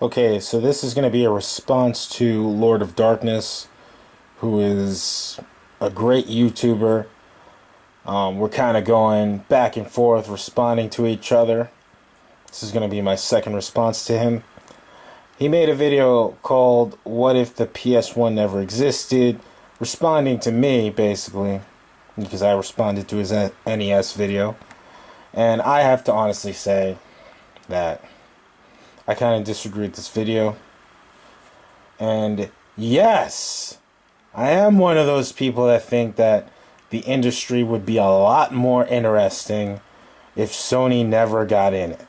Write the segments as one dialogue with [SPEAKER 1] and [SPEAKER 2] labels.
[SPEAKER 1] Okay, so this is going to be a response to Lord of Darkness, who is a great YouTuber. We're kind of going back and forth, responding to each other. This is going to be my second response to him. He made a video called What If the PS1 Never Existed, responding to me, basically, because I responded to his NES video. And I have to honestly say that I kind of disagree with this video. And yes, I am one of those people that think that the industry would be a lot more interesting if Sony never got in it.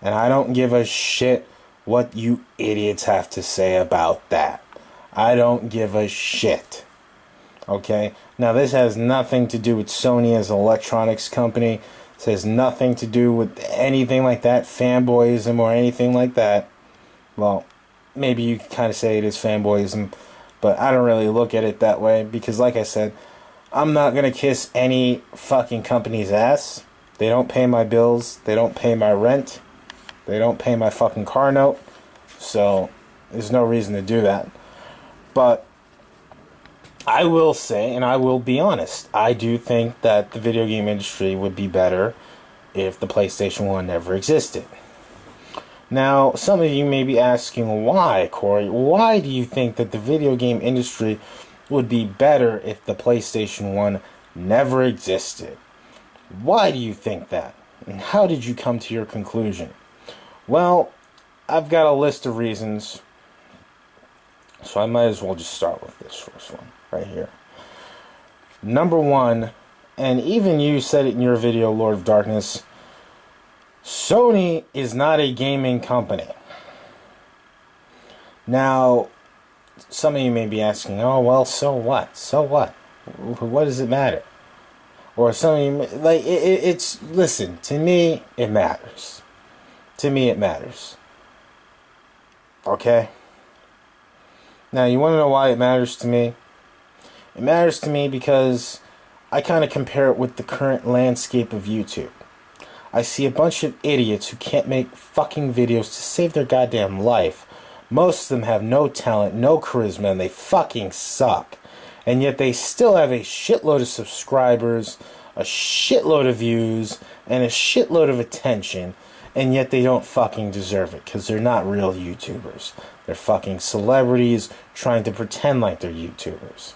[SPEAKER 1] And I don't give a shit what you idiots have to say about that. I don't give a shit. Okay? Now, this has nothing to do with Sony as an electronics company. This has nothing to do with anything like that, fanboyism or anything like that. Well, maybe you can kind of say it is fanboyism, but I don't really look at it that way because, like I said, I'm not going to kiss any fucking company's ass. They don't pay my bills. They don't pay my rent. They don't pay my fucking car note. So, there's no reason to do that. But I will say, and I will be honest, I do think that the video game industry would be better if the PlayStation 1 never existed. Now, some of you may be asking, why, Corey? Why do you think that the video game industry would be better if the PlayStation 1 never existed? Why do you think that? And how did you come to your conclusion? Well, I've got a list of reasons, so I might as well just start with this first one right here. Number one, and even you said it in your video, Lord of Darkness, Sony is not a gaming company. Now, some of you may be asking, oh, well, so what? So what? What does it matter? Or some of you, like, it's, listen, to me, it matters. To me, it matters. Okay? Now, you want to know why it matters to me? It matters to me because I kind of compare it with the current landscape of YouTube. I see a bunch of idiots who can't make fucking videos to save their goddamn life. Most of them have no talent, no charisma, and they fucking suck. And yet they still have a shitload of subscribers, a shitload of views, and a shitload of attention. And yet they don't fucking deserve it because they're not real YouTubers. They're fucking celebrities trying to pretend like they're YouTubers.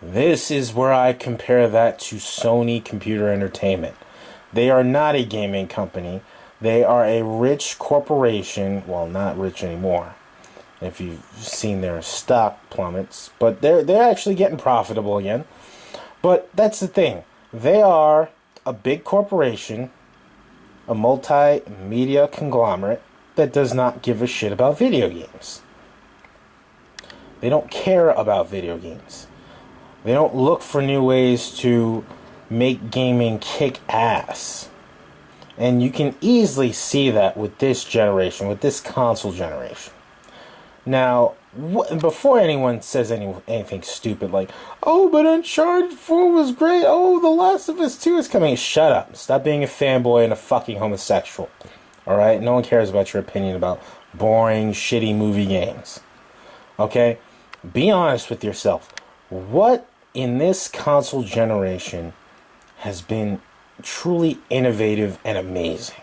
[SPEAKER 1] This is where I compare that to Sony Computer Entertainment. They are not a gaming company. They are a rich corporation. Well, not rich anymore, if you've seen their stock plummets. But they're actually getting profitable again. But that's the thing. They are a big corporation, a multimedia conglomerate that does not give a shit about video games. They don't care about video games. They don't look for new ways to make gaming kick ass. And you can easily see that with this generation, with this console generation. Now, before anyone says anything stupid like, oh, but Uncharted 4 was great, oh, The Last of Us 2 is coming, shut up. Stop being a fanboy and a fucking homosexual. Alright? No one cares about your opinion about boring, shitty movie games. Okay? Be honest with yourself. What in this console generation has been truly innovative and amazing?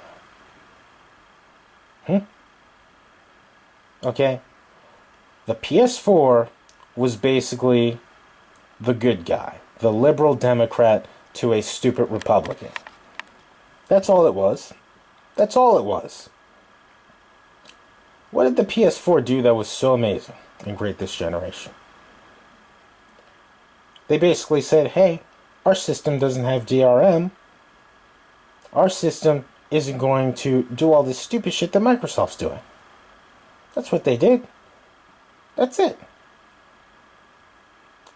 [SPEAKER 1] Okay? The PS4 was basically the good guy, the liberal Democrat to a stupid Republican. That's all it was. That's all it was. What did the PS4 do that was so amazing and great this generation? They basically said, hey, our system doesn't have DRM. Our system isn't going to do all this stupid shit that Microsoft's doing. That's what they did. That's it.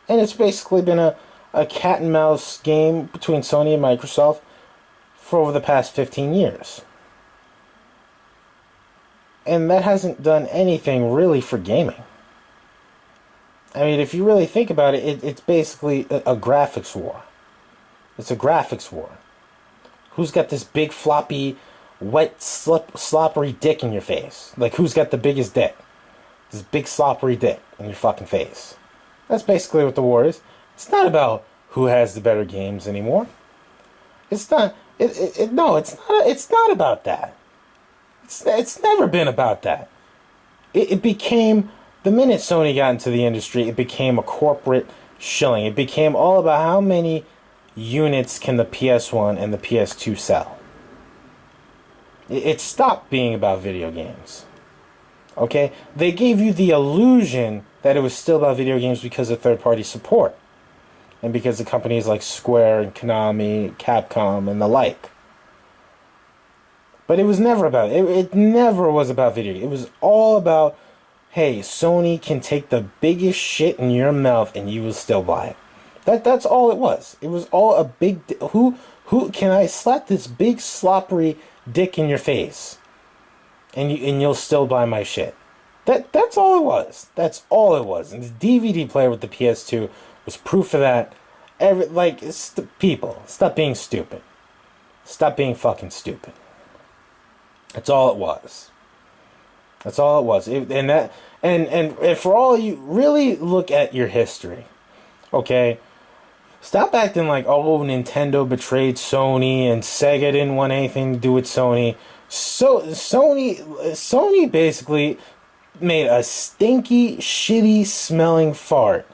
[SPEAKER 1] And it's basically been a cat and mouse game between Sony and Microsoft for over the past 15 years. And that hasn't done anything really for gaming. I mean, if you really think about it, it's basically a graphics war. It's a graphics war. Who's got this big floppy wet, sloppery dick in your face. Like, who's got the biggest dick? This big, sloppery dick in your fucking face. That's basically what the war is. It's not about who has the better games anymore. It's not. No, it's not. It's not about that. It's never been about that. It became, the minute Sony got into the industry, it became a corporate shilling. It became all about how many units can the PS1 and the PS2 sell. It stopped being about video games. Okay? They gave you the illusion that it was still about video games because of third-party support. And because of companies like Square and Konami, Capcom, and the like. But it was never about it. It never was about video games. It was all about, hey, Sony can take the biggest shit in your mouth and you will still buy it. That's all it was. It was all a big... Who can I slap this big sloppery dick in your face and you'll still buy my shit? That's all it was. That's all it was. And the DVD player with the PS2 was proof of that. People, stop being stupid. Stop being fucking stupid. That's all it was. That's all it was. And for all you, really look at your history. Okay? Stop acting like, oh, Nintendo betrayed Sony and Sega didn't want anything to do with Sony. So Sony basically made a stinky, shitty smelling fart.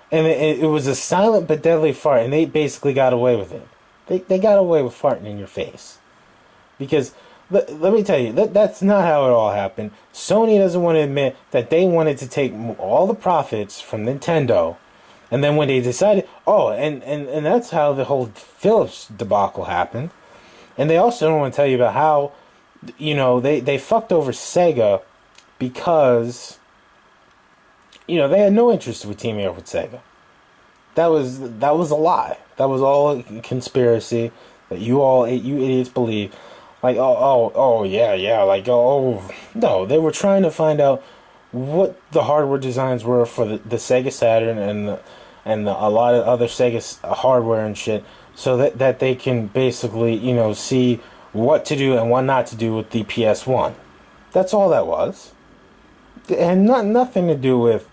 [SPEAKER 1] And it was a silent but deadly fart, and they basically got away with it. They got away with farting in your face. Because, let me tell you, that's not how it all happened. Sony doesn't want to admit that they wanted to take all the profits from Nintendo, and then when they decided, and that's how the whole Philips debacle happened. And they also don't want to tell you about how, they fucked over Sega because... they had no interest with teaming up with Sega. That was a lie. That was all a conspiracy that you idiots believe. Like, yeah. Like, no, they were trying to find out what the hardware designs were for the Sega Saturn and a lot of other Sega hardware and shit, so that they can basically, see what to do and what not to do with the PS1. That's all that was. It had nothing to do with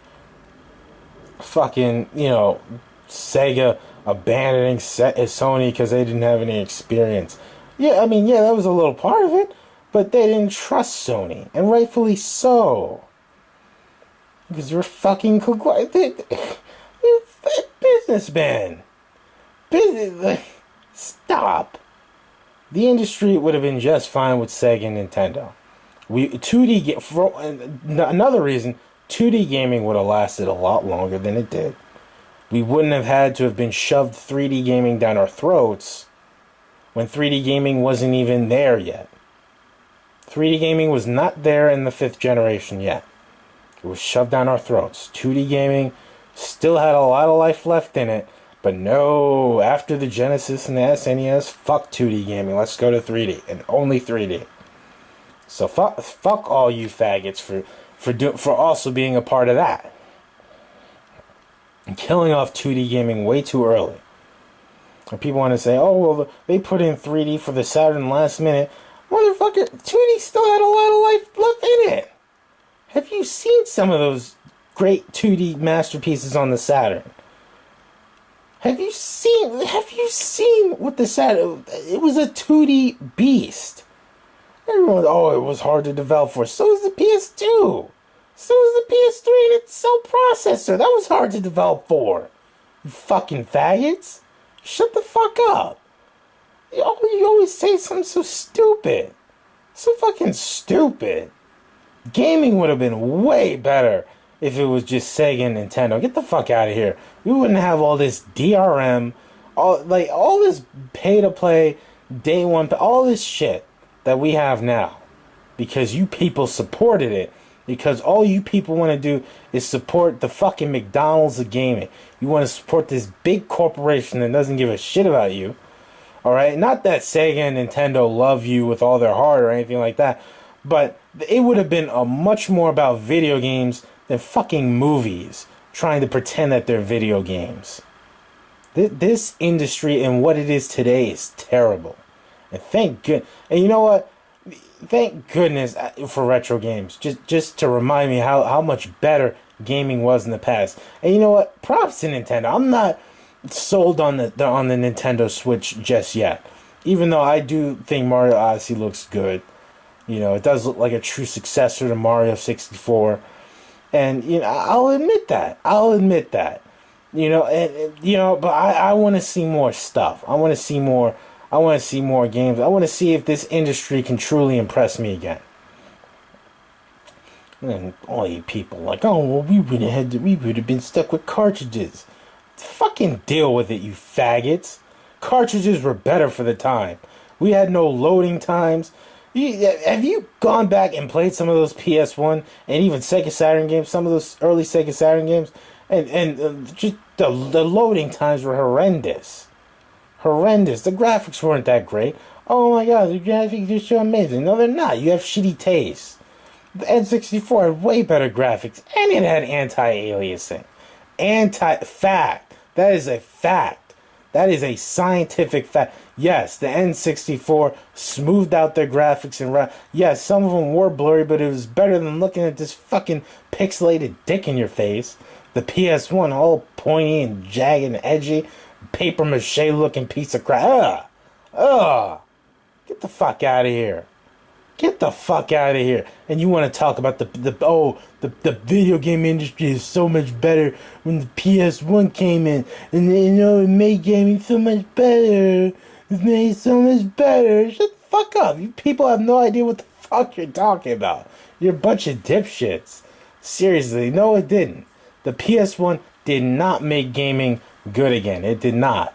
[SPEAKER 1] fucking, Sega abandoning Sony because they didn't have any experience. Yeah, that was a little part of it, but they didn't trust Sony, and rightfully so. Because you're fucking businessmen. Stop. The industry would have been just fine with Sega and Nintendo. Another reason, 2D gaming would have lasted a lot longer than it did. We wouldn't have had to have been shoved 3D gaming down our throats when 3D gaming wasn't even there yet. 3D gaming was not there in the 5th generation yet. It was shoved down our throats. 2D gaming still had a lot of life left in it, but no, after the Genesis and the SNES, fuck 2D gaming. Let's go to 3D, and only 3D. So fuck all you faggots for also being a part of that. And killing off 2D gaming way too early. And people want to say, oh, well, they put in 3D for the Saturn last minute. Motherfucker, 2D still had a lot of life left in it. Have you seen some of those great 2D masterpieces on the Saturn? Have you seen what the Saturn... It was a 2D beast. Everyone, it was hard to develop for. So was the PS2. So was the PS3 and its cell processor. That was hard to develop for. You fucking faggots. Shut the fuck up. You always say something so stupid. So fucking stupid. Gaming would have been way better if it was just Sega and Nintendo. Get the fuck out of here. We wouldn't have all this DRM, all this pay-to-play, day one, all this shit that we have now. Because you people supported it. Because all you people want to do is support the fucking McDonald's of gaming. You want to support this big corporation that doesn't give a shit about you. Alright? Not that Sega and Nintendo love you with all their heart or anything like that. But it would have been much more about video games than fucking movies trying to pretend that they're video games. This industry and what it is today is terrible. And thank goodness. And you know what? thank goodness for retro games. Just to remind me how much better gaming was in the past. And you know what? Props to Nintendo. I'm not sold on the Nintendo Switch just yet. Even though I do think Mario Odyssey looks good. You know, it does look like a true successor to Mario 64. And you know, I'll admit that. I'll admit that. You know, but I want to see more stuff. I want to see more. I want to see more games. I want to see if this industry can truly impress me again. And all you people like, oh well, we would have been stuck with cartridges. Fucking deal with it, you faggots. Cartridges were better for the time. We had no loading times. Have you gone back and played some of those PS1 and even Sega Saturn games? Some of those early Sega Saturn games, and just the loading times were horrendous. Horrendous. The graphics weren't that great. Oh my god, the graphics are so amazing. No, they're not. You have shitty taste. The N64 had way better graphics, and it had anti-aliasing. Fact. That is a fact. That is a scientific fact. Yes, the N64 smoothed out their graphics and yes, some of them were blurry, but it was better than looking at this fucking pixelated dick in your face. The PS1 all pointy and jagged and edgy, paper mache looking piece of crap. Get the fuck out of here. Get the fuck out of here. And you want to talk about the video game industry is so much better when the PS1 came in. And you know, it made gaming so much better. It made it so much better. Shut the fuck up. You people have no idea what the fuck you're talking about. You're a bunch of dipshits. Seriously, no it didn't. The PS1 did not make gaming good again. It did not.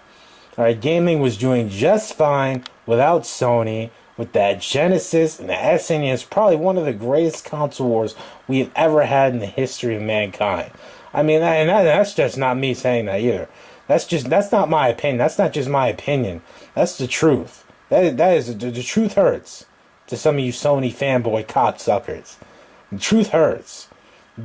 [SPEAKER 1] Alright, gaming was doing just fine without Sony. With that Genesis and the SNES, probably one of the greatest console wars we've ever had in the history of mankind. I mean, that's just not me saying that either. That's not my opinion. That's not just my opinion. That's the truth. The truth hurts to some of you Sony fanboy cocksuckers. The truth hurts.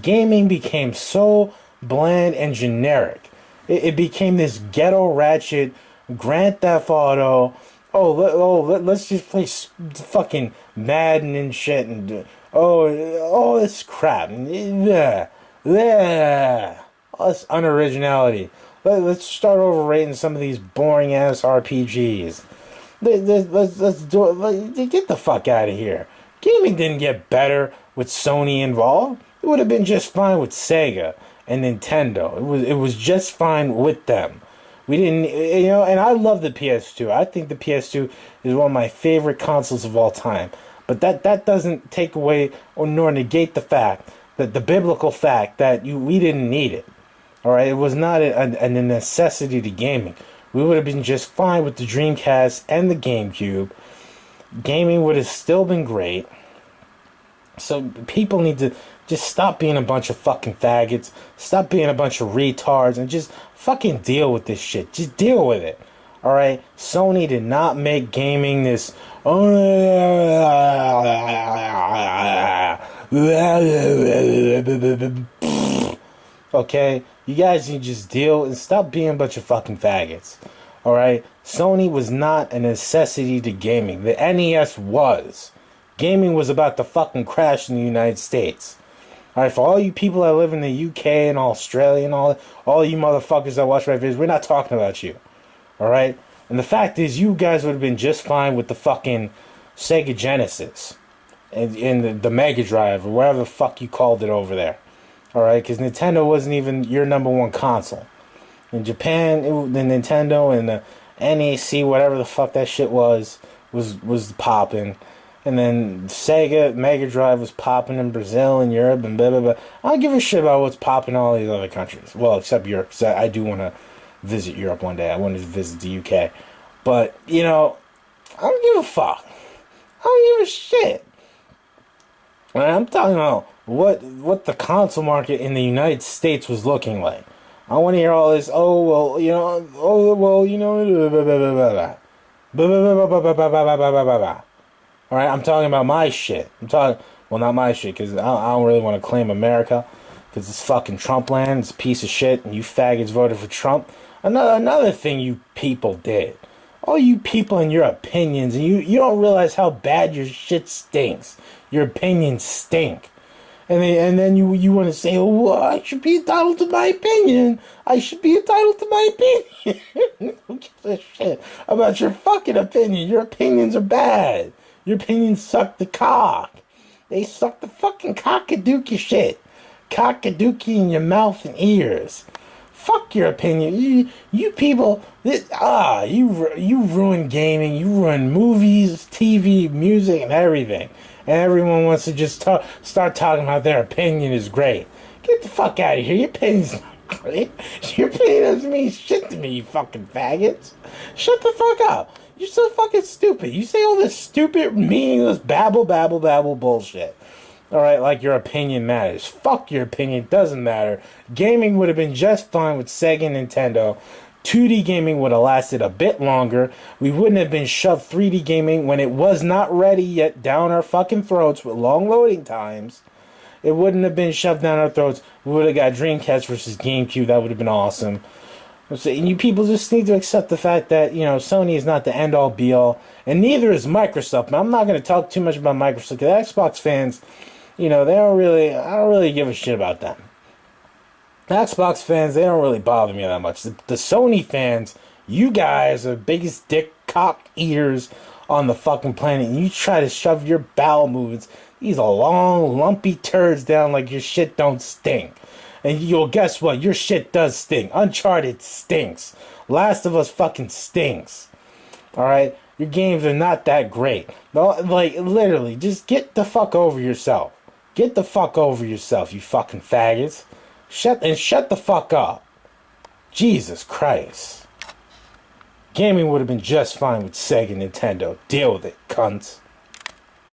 [SPEAKER 1] Gaming became so bland and generic. It became this ghetto ratchet Grand Theft Auto. Let's just play fucking Madden and shit and all this crap. Yeah. All this unoriginality. Let's start overrating some of these boring ass RPGs. Let's do it. Get the fuck out of here. Gaming didn't get better with Sony involved. It would have been just fine with Sega and Nintendo. It was just fine with them. We didn't, you know, and I love the PS2. I think the PS2 is one of my favorite consoles of all time. But that doesn't take away or nor negate the fact that the biblical fact that we didn't need it. All right, it was not a necessity to gaming. We would have been just fine with the Dreamcast and the GameCube. Gaming would have still been great. So people need to just stop being a bunch of fucking faggots. Stop being a bunch of retards and just fucking deal with this shit. Just deal with it. Alright? Sony did not make gaming this. Okay? You guys need to just deal and stop being a bunch of fucking faggots. Alright? Sony was not a necessity to gaming. The NES was. Gaming was about to fucking crash in the United States. Alright, for all you people that live in the UK and Australia and all you motherfuckers that watch my videos, we're not talking about you. Alright? And the fact is, you guys would have been just fine with the fucking Sega Genesis and the Mega Drive or whatever the fuck you called it over there. Alright? Because Nintendo wasn't even your number one console. In Japan, the Nintendo and the NEC, whatever the fuck that shit was popping. And then Sega Mega Drive was popping in Brazil and Europe and blah, blah, blah. I don't give a shit about what's popping in all these other countries. Well, except Europe, because I do want to visit Europe one day. I want to visit the UK. But, you know, I don't give a fuck. I don't give a shit. I'm talking about what the console market in the United States was looking like. I want to hear all this, blah, blah, blah, blah. Alright, I'm talking about my shit. Well, not my shit, because I don't really want to claim America, because it's fucking Trump land, it's a piece of shit, and you faggots voted for Trump. Another thing you people did. All you people and your opinions, and you don't realize how bad your shit stinks. Your opinions stink. And then you want to say, oh, well, I should be entitled to my opinion. I should be entitled to my opinion. Who gives a shit about your fucking opinion? Your opinions are bad. Your opinions suck the cock. They suck the fucking cockadookie shit. Cockadookie in your mouth and ears. Fuck your opinion. You people, you ruin gaming. You ruin movies, TV, music, and everything. And everyone wants to just start talking about their opinion is great. Get the fuck out of here. Your opinion's not great. Your opinion doesn't mean shit to me, you fucking faggots. Shut the fuck up. You're so fucking stupid. You say all this stupid, meaningless babble bullshit. Alright, like your opinion matters. Fuck your opinion, doesn't matter. Gaming would have been just fine with Sega and Nintendo. 2D gaming would have lasted a bit longer. We wouldn't have been shoved 3D gaming when it was not ready yet down our fucking throats with long loading times. It wouldn't have been shoved down our throats. We would have got Dreamcast versus GameCube. That would have been awesome. So you people just need to accept the fact that, Sony is not the end-all be-all. And neither is Microsoft. Now, I'm not going to talk too much about Microsoft because Xbox fans, I don't really give a shit about them. Xbox fans, they don't really bother me that much. The Sony fans, you guys are the biggest dick cock eaters on the fucking planet. And you try to shove your bowel movements, these are long, lumpy turds down like your shit don't stink. And guess what? Your shit does stink. Uncharted stinks. Last of Us fucking stinks. Alright? Your games are not that great. Like, literally, just get the fuck over yourself. Get the fuck over yourself, you fucking faggots. Shut the fuck up. Jesus Christ. Gaming would have been just fine with Sega and Nintendo. Deal with it, cunts.